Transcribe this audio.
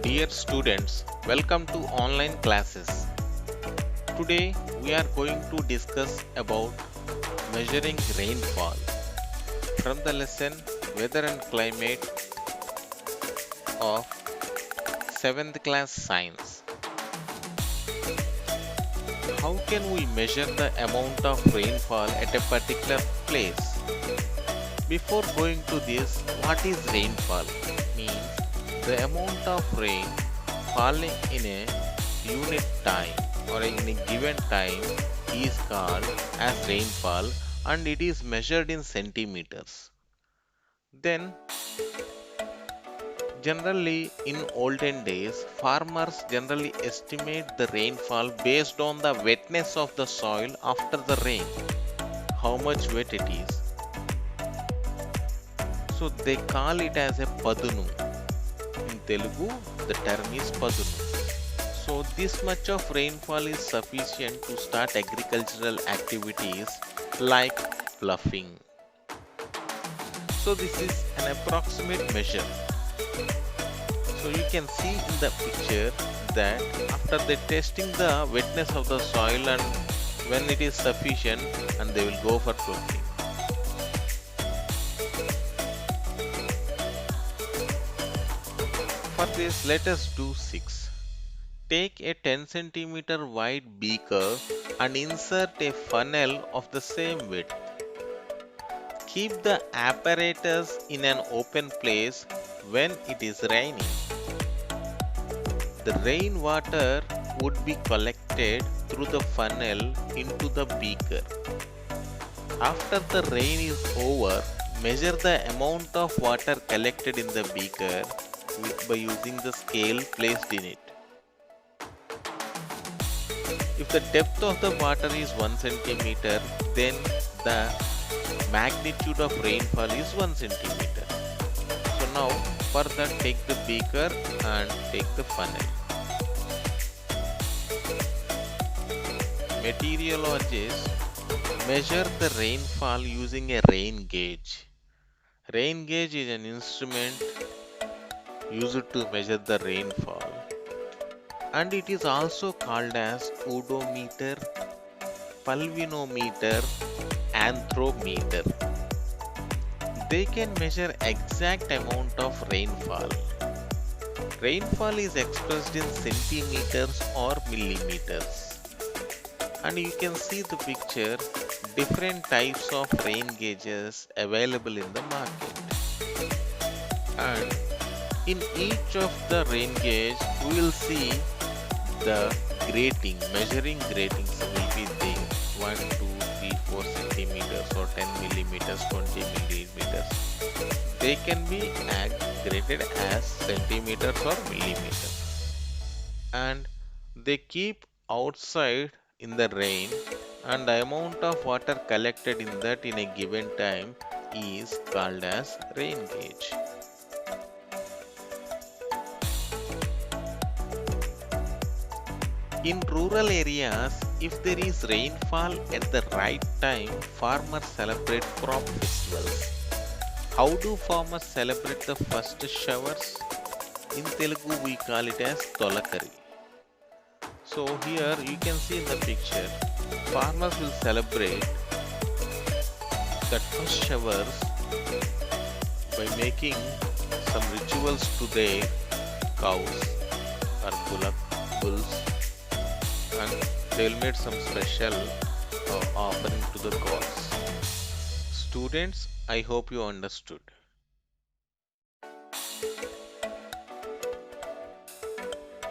Dear students, welcome to online classes. Today we are going to discuss about measuring rainfall from the lesson Weather and Climate of 7th class Science. How can we measure the amount of rainfall at a particular place? Before going to this, what is rainfall? Means the amount of rain falling in a unit time or in a given time is called as rainfall and it is measured in centimeters. Then generally in olden days farmers generally estimate the rainfall based on the wetness of the soil after the rain, how much wet it is. So they call it as a padunu. In Telugu, the term is padunu. So this much of rainfall is sufficient to start agricultural activities like ploughing. So this is an approximate measure. So you can see in the picture that after they testing the wetness of the soil and when it is sufficient and they will go for ploughing. For this, let us do 6. Take a 10 centimeter wide beaker and insert a funnel of the same width. Keep the apparatus in an open place when it is raining. The rainwater would be collected through the funnel into the beaker. After the rain is over, measure the amount of water collected in the beaker by using the scale placed in it. If the depth of the water is 1 centimeter, then the magnitude of rainfall is 1 centimeter. So now for that take the beaker and take the funnel. Meteorologists measure the rainfall using a rain gauge. Rain gauge is an instrument used to measure the rainfall and it is also called as odometer, pulvinometer, anthrometer. They can measure exact amount of rainfall. Rainfall is expressed in centimeters or millimeters. And you can see the picture, different types of rain gauges available in the market. And in each of the rain gauge, we will see the grating, measuring gratings will be there 1, 2, 3, 4 centimeters or 10 millimeters, 20 millimeters. They can be graded as centimeters or millimeters. And they keep outside in the rain and the amount of water collected in that in a given time is called as rain gauge. In rural areas, if there is rainfall at the right time, farmers celebrate crop festivals. How do farmers celebrate the first showers? In Telugu, we call it as Tolakari. So here you can see in the picture, farmers will celebrate that first showers by making some rituals to their cows or bulls, and they will make some special offering to the gods. Students, I hope you understood.